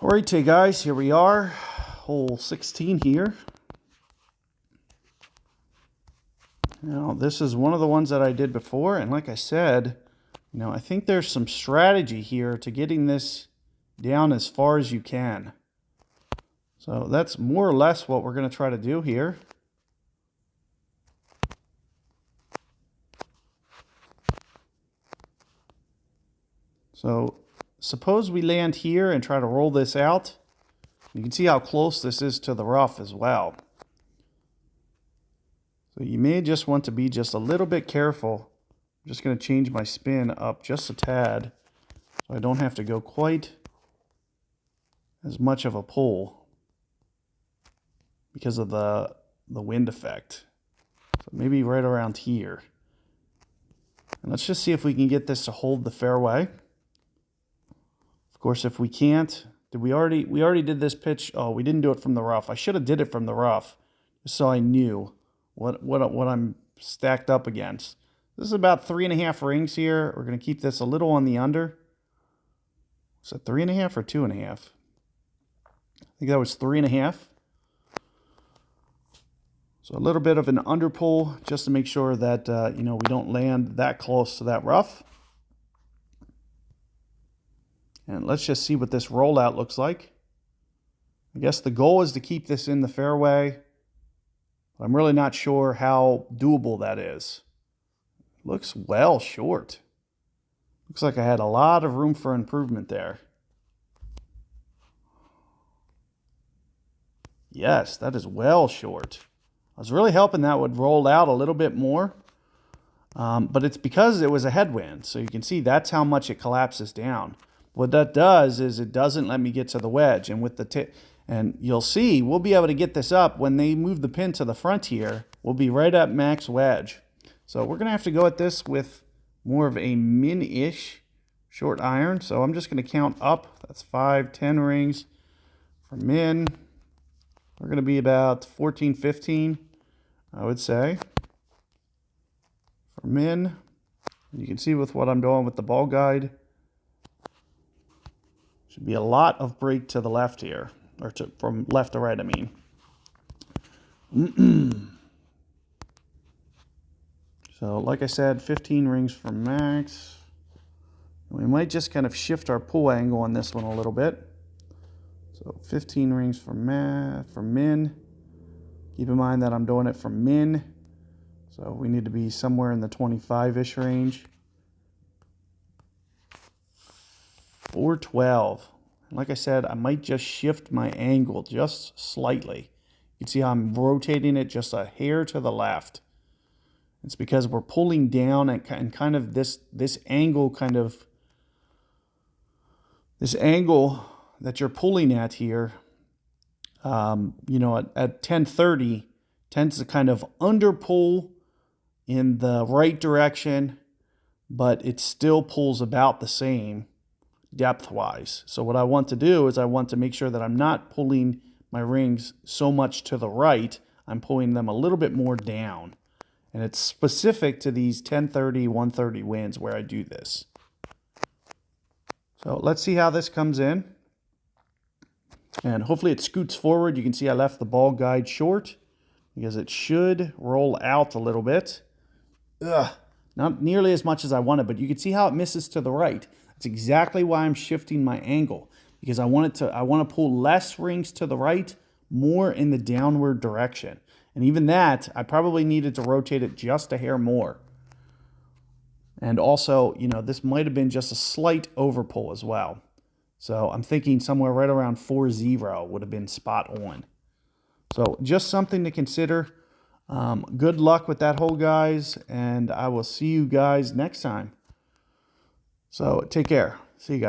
Alright, guys, here we are, hole 16 here. Now, this is one of the ones that I did before, and like I said, I think there's some strategy here to getting this down as far as you can. So that's more or less what we're going to try to do here. So suppose we land here and try to roll this out. You can see how close this is to the rough as well. So you may just want to be just a little bit careful. I'm just going to change my spin up just a tad so I don't have to go quite as much of a pull because of the wind effect. So maybe right around here. And let's just see if we can get this to hold the fairway. Of course, if we can't, we already did this pitch. Oh, we didn't do it from the rough. I should have did it from the rough just so I knew what I'm stacked up against. This is about 3.5 rings here. We're going to keep this a little on the under. Was it 3.5 or 2.5? I think that was 3.5. So a little bit of an under pull just to make sure that we don't land that close to that rough. And let's just see what this rollout looks like. I guess the goal is to keep this in the fairway. I'm really not sure how doable that is. Looks well short. Looks like I had a lot of room for improvement there. Yes, that is well short. I was really hoping that would roll out a little bit more. But it's because it was a headwind. So you can see that's how much it collapses down. What that does is it doesn't let me get to the wedge. And with the tip, and you'll see we'll be able to get this up when they move the pin to the front here. We'll be right at max wedge. So we're going to have to go at this with more of a min-ish short iron. So I'm just going to count up. That's 5, 10 rings for min. We're going to be about 14, 15, I would say, for min. You can see with what I'm doing with the ball guide. Should be a lot of break to the left here, or from left to right, I mean. So, like I said, 15 rings for max. We might just kind of shift our pull angle on this one a little bit. So, 15 rings for min. Keep in mind that I'm doing it for min. So, we need to be somewhere in the 25-ish range. 412. Like I said, I might just shift my angle just slightly. You can see how I'm rotating it just a hair to the left. It's because we're pulling down and kind of this angle this angle that you're pulling at here, at 1030 tends to kind of under pull in the right direction, but it still pulls about the same depth-wise. So what I want to do is I want to make sure that I'm not pulling my rings so much to the right. I'm pulling them a little bit more down. And it's specific to these 1030, 130 winds where I do this. So let's see how this comes in. And hopefully it scoots forward. You can see I left the ball guide short because it should roll out a little bit. Not nearly as much as I wanted, but you can see how it misses to the right. That's exactly why I'm shifting my angle, because I want to pull less rings to the right, more in the downward direction. And even that, I probably needed to rotate it just a hair more. And also, this might have been just a slight overpull as well. So I'm thinking somewhere right around 4-0 would have been spot on. So just something to consider. Good luck with that hole, guys, and I will see you guys next time. So take care. See you guys.